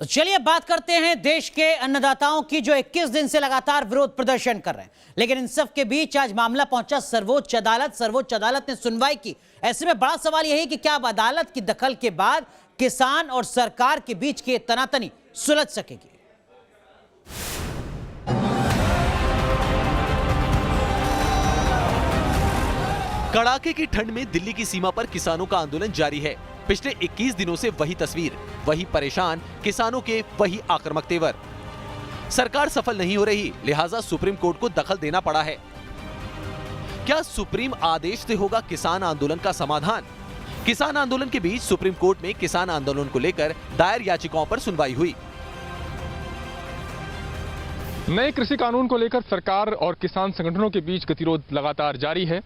तो चलिए बात करते हैं देश के अन्नदाताओं की, जो 21 दिन से लगातार विरोध प्रदर्शन कर रहे हैं। लेकिन इन सब के बीच आज मामला पहुंचा सर्वोच्च अदालत। सर्वोच्च अदालत ने सुनवाई की। ऐसे में बड़ा सवाल यह है कि क्या अब अदालत की दखल के बाद किसान और सरकार के बीच की तनातनी सुलझ सकेगी। कड़ाके की ठंड में दिल्ली की सीमा पर किसानों का आंदोलन जारी है। पिछले 21 दिनों से वही तस्वीर, वही परेशान किसानों के, वही आक्रामक तेवर। सरकार सफल नहीं हो रही, लिहाजा सुप्रीम कोर्ट को दखल देना पड़ा है। क्या सुप्रीम आदेश से होगा किसान आंदोलन का समाधान? किसान आंदोलन के बीच सुप्रीम कोर्ट में किसान आंदोलन को लेकर दायर याचिकाओं पर सुनवाई हुई। नए कृषि कानून को लेकर सरकार और किसान संगठनों के बीच गतिरोध लगातार जारी है।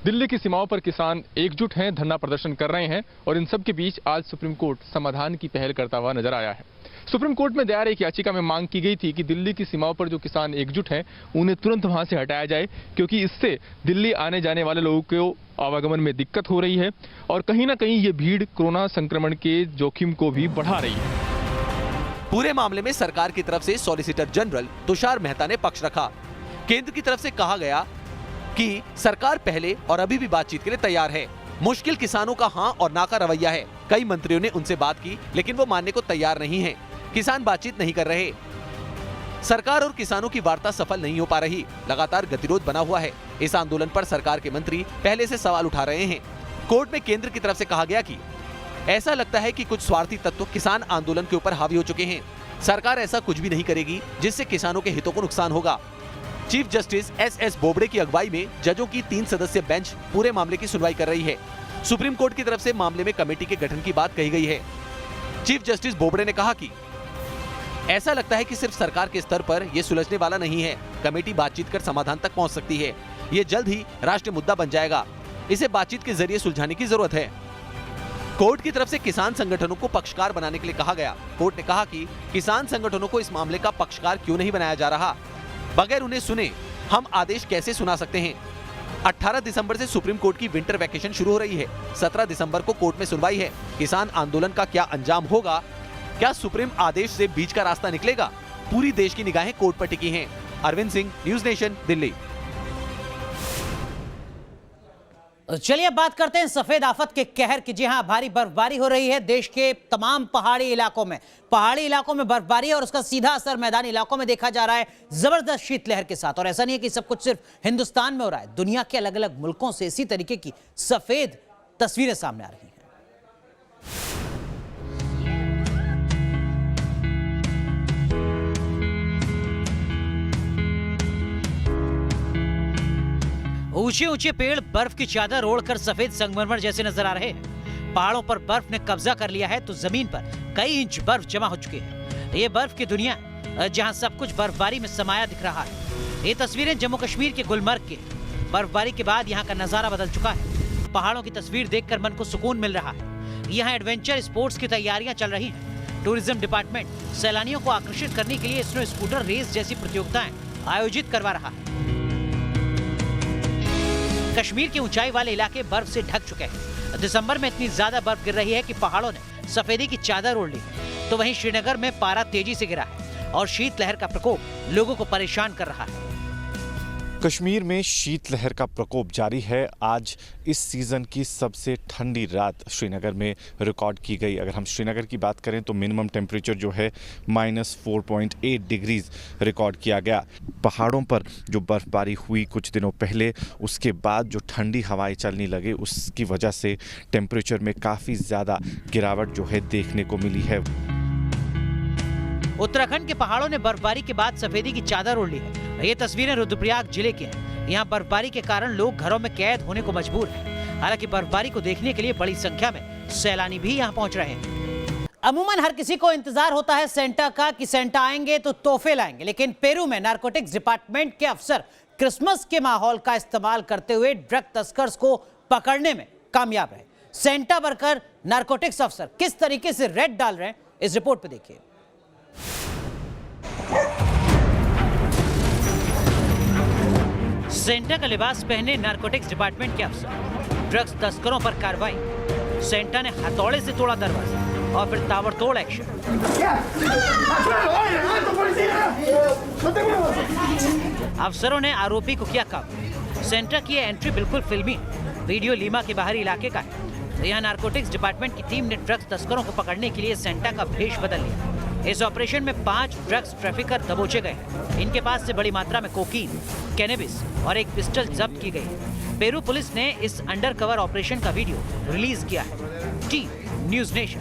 दिल्ली की सीमाओं पर किसान एकजुट हैं, धरना प्रदर्शन कर रहे हैं और इन सब के बीच आज सुप्रीम कोर्ट समाधान की पहल करता हुआ नजर आया है। सुप्रीम कोर्ट में दायर एक याचिका में मांग की गई थी कि दिल्ली की सीमाओं पर जो किसान एकजुट हैं उन्हें तुरंत वहां से हटाया जाए, क्योंकि इससे दिल्ली आने जाने वाले लोगों को आवागमन में दिक्कत हो रही है और कहीं ना कहीं ये भीड़ कोरोना संक्रमण के जोखिम को भी बढ़ा रही है। पूरे मामले में सरकार की तरफ से सॉलिसिटर जनरल तुषार मेहता ने पक्ष रखा। केंद्र की तरफ से कहा गया कि सरकार पहले और अभी भी बातचीत के लिए तैयार है। मुश्किल किसानों का हां और ना का रवैया है। कई मंत्रियों ने उनसे बात की, लेकिन वो मानने को तैयार नहीं हैं। किसान बातचीत नहीं कर रहे। सरकार और किसानों की वार्ता सफल नहीं हो पा रही। लगातार गतिरोध बना हुआ है। इस आंदोलन पर सरकार के मंत्री पहले से सवाल उठा रहे हैं। कोर्ट में केंद्र की तरफ से कहा गया कि ऐसा लगता है कि कुछ स्वार्थी तत्व किसान आंदोलन के ऊपर हावी हो चुके हैं। सरकार ऐसा कुछ भी नहीं करेगी जिससे किसानों के हितों को नुकसान होगा। चीफ जस्टिस एस बोबड़े की अगुवाई में जजों की 3 सदस्यीय बेंच पूरे मामले की सुनवाई कर रही है। सुप्रीम कोर्ट की तरफ से मामले में कमेटी के गठन की बात कही गई है। चीफ जस्टिस बोबड़े ने कहा कि ऐसा लगता है कि सिर्फ सरकार के स्तर पर यह सुलझने वाला नहीं है। कमेटी बातचीत कर समाधान तक पहुंच सकती है। ये जल्द ही राष्ट्रीय मुद्दा बन जाएगा। इसे बातचीत के जरिए सुलझाने की जरूरत है। कोर्ट की तरफ से किसान संगठनों को पक्षकार बनाने के लिए कहा गया। कोर्ट ने कहा कि किसान संगठनों को इस मामले का पक्षकार क्यों नहीं बनाया जा रहा। बगैर उन्हें सुने हम आदेश कैसे सुना सकते हैं। 18 दिसंबर से सुप्रीम कोर्ट की विंटर वैकेशन शुरू हो रही है। 17 दिसंबर को कोर्ट में सुनवाई है। किसान आंदोलन का क्या अंजाम होगा? क्या सुप्रीम आदेश से बीच का रास्ता निकलेगा? पूरी देश की निगाहें कोर्ट पर टिकी हैं। Arvind Singh, news nation, Delhi. चलिए अब बात करते हैं सफेद आफत के कहर की। जी हां, भारी बर्फबारी हो रही है देश के तमाम पहाड़ी इलाकों में। पहाड़ी इलाकों में बर्फबारी है और उसका सीधा असर मैदानी इलाकों में देखा जा रहा है, जबरदस्त शीतलहर के साथ। और ऐसा नहीं है कि सब कुछ सिर्फ हिंदुस्तान में हो रहा है, दुनिया के अलग अलग मुल्कों से इसी तरीके की सफेद तस्वीरें सामने आ रही हैं। ऊंचे ऊंचे पेड़ बर्फ की चादर ओढ़कर सफेद संगमरमर जैसे नजर आ रहे हैं। पहाड़ों पर बर्फ ने कब्जा कर लिया है तो जमीन पर कई इंच बर्फ जमा हो चुकी है। ये बर्फ की दुनिया है जहां सब कुछ बर्फबारी में समाया दिख रहा है। ये तस्वीरें जम्मू कश्मीर के गुलमर्ग की। बर्फबारी के बाद यहाँ का नजारा बदल चुका है। पहाड़ों की तस्वीर देखकर मन को सुकून मिल रहा है। यहाँ एडवेंचर स्पोर्ट्स की तैयारियां चल रही है। टूरिज्म डिपार्टमेंट सैलानियों को आकर्षित करने के लिए स्नो स्कूटर रेस जैसी प्रतियोगिताएं आयोजित करवा रहा है। कश्मीर के ऊंचाई वाले इलाके बर्फ से ढक चुके हैं। दिसंबर में इतनी ज्यादा बर्फ गिर रही है कि पहाड़ों ने सफेदी की चादर ओढ़ ली। तो वहीं श्रीनगर में पारा तेजी से गिरा है और शीतलहर का प्रकोप लोगों को परेशान कर रहा है। कश्मीर में शीतलहर का प्रकोप जारी है। आज इस सीज़न की सबसे ठंडी रात श्रीनगर में रिकॉर्ड की गई। अगर हम श्रीनगर की बात करें तो मिनिमम टेम्परेचर जो है -4.8 डिग्रीज रिकॉर्ड किया गया। पहाड़ों पर जो बर्फबारी हुई कुछ दिनों पहले, उसके बाद जो ठंडी हवाएं चलने लगे, उसकी वजह से टेम्परेचर में काफ़ी ज़्यादा गिरावट जो है देखने को मिली है। उत्तराखंड के पहाड़ों ने बर्फबारी के बाद सफेदी की चादर ओढ़ ली है। ये तस्वीरें रुद्रप्रयाग जिले की हैं। यहाँ बर्फबारी के कारण लोग घरों में कैद होने को मजबूर हैं। हालांकि बर्फबारी को देखने के लिए बड़ी संख्या में सैलानी भी यहाँ पहुँच रहे हैं। अमूमन हर किसी को इंतजार होता है सेंटा का कि सेंटा आएंगे तो तोहफे लाएंगे, लेकिन पेरू में नारकोटिक्स डिपार्टमेंट के अफसर क्रिसमस के माहौल का इस्तेमाल करते हुए ड्रग तस्कर्स को पकड़ने में कामयाब रहे। सेंटा बनकर नारकोटिक्स अफसर किस तरीके से रेड डाल रहे हैं, इस रिपोर्ट पे देखिए। सेंटा का लिबास पहने नारकोटिक्स डिपार्टमेंट के अफसर, ड्रग्स तस्करों पर कार्रवाई। सेंटा ने हथौड़े से तोड़ा दरवाजा। और फिर ताबड़तोड़ एक्शन। अफसरों ने आरोपी को किया काबू। सेंटर की एंट्री बिल्कुल फिल्मी है। वीडियो लीमा के बाहरी इलाके का है। यहाँ नारकोटिक्स डिपार्टमेंट की टीम ने ड्रग्स तस्करों को पकड़ने के लिए सेंटा का भेष बदल लिया। इस ऑपरेशन में 5 ड्रग्स ट्रैफिकर दबोचे गए हैं। इनके पास से बड़ी मात्रा में कोकीन, कैनेबिस और एक पिस्टल जब्त की गई। पेरू पुलिस ने इस अंडरकवर ऑपरेशन का वीडियो रिलीज किया है। T news nation.